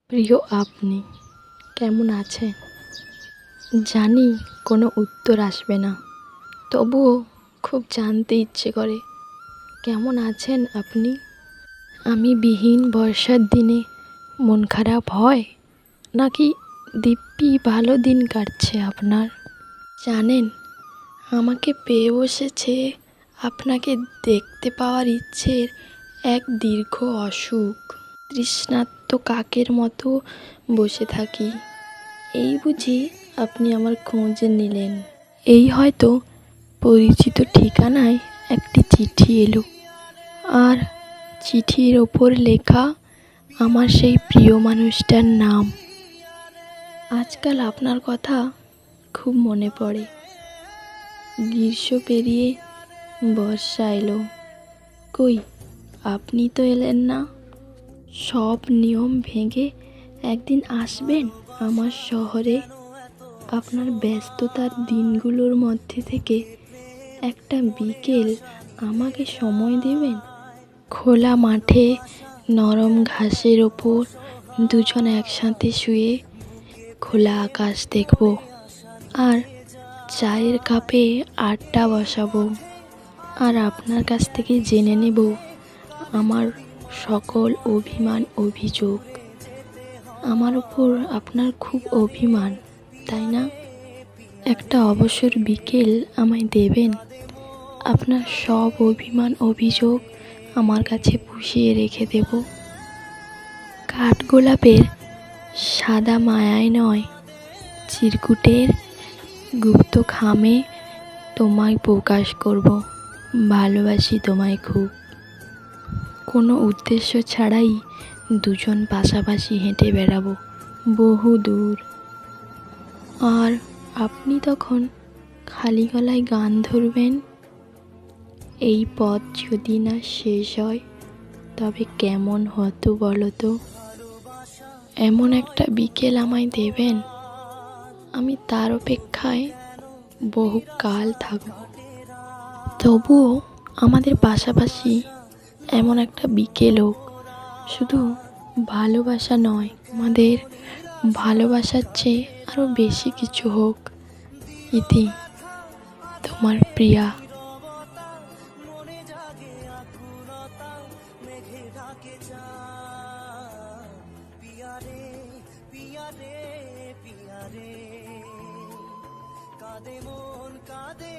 প্রিয় আপনি কেমন আছেন? জানি কোনো উত্তর আসবে না, তবুও খুব জানতে ইচ্ছে করে কেমন আছেন আপনি? আমি বিহীন বর্ষার দিনে মন খারাপ হয়, নাকি দিব্যি ভালো দিন কাটছে আপনার? জানেন, আমাকে পেয়ে বসেছে আপনাকে দেখতে পাওয়ার ইচ্ছের এক দীর্ঘ অসুখ। তৃষ্ণার্ত কাকের মতো বসে থাকি। এই বুঝি আপনি আমার খোঁজ নিলেন। এই হয়তো পরিচিত ঠিকানায় একটি চিঠি এলো, আর চিঠির ওপর লেখা আমার সেই প্রিয় মানুষটার নাম। আজকাল আপনার কথা খুব মনে পড়ে। গ্রীষ্ম পেরিয়ে বর্ষা এলো, কই আপনি তো এলেন না। সব নিয়ম ভেঙে একদিন আসবেন আমার শহরে। আপনার ব্যস্ততার দিনগুলোর মধ্যে থেকে একটা বিকেল আমাকে সময় দেবেন। খোলা মাঠে নরম ঘাসের ওপর দুজন একসাথে শুয়ে খোলা আকাশ দেখব, আর চায়ের কাপে আড্ডা বসাবো। আর আপনার কাছ থেকে জেনে নেব আমার সকল অভিমান অভিযোগ। আমার উপর আপনার খুব অভিমান, তাই না? একটা অবসর বিকেল আমায় দেবেন। আপনার সব অভিমান অভিযোগ আমার কাছে পুষিয়ে রেখে দেব। কাঠগোলাপের সাদা মায়ায় নয়, চিরকুটের গুপ্ত খামে তোমায় প্রকাশ করব। ভালোবাসি তোমায় খুব। কোনো উদ্দেশ্য ছাড়াই দুজন পাশাপাশি হেঁটে বেড়াবো বহু দূর। আর আপনি তখন খালি গলায় গান ধরবেন। এই পথ যদি না শেষ হয়, তবে কেমন হতো বলো তো? এমন একটা বিকেল আমায় দেবেন, আমি তার অপেক্ষায় বহুকাল থাকব। তবুও আমাদের পাশাপাশি এমন একটা বিকেল হোক, শুধু ভালোবাসা নয়, আমাদের ভালোবাসার চেয়ে আরও বেশি কিছু হোক। ইতি, তোমার প্রিয়া। কাঁদে মন কাঁদে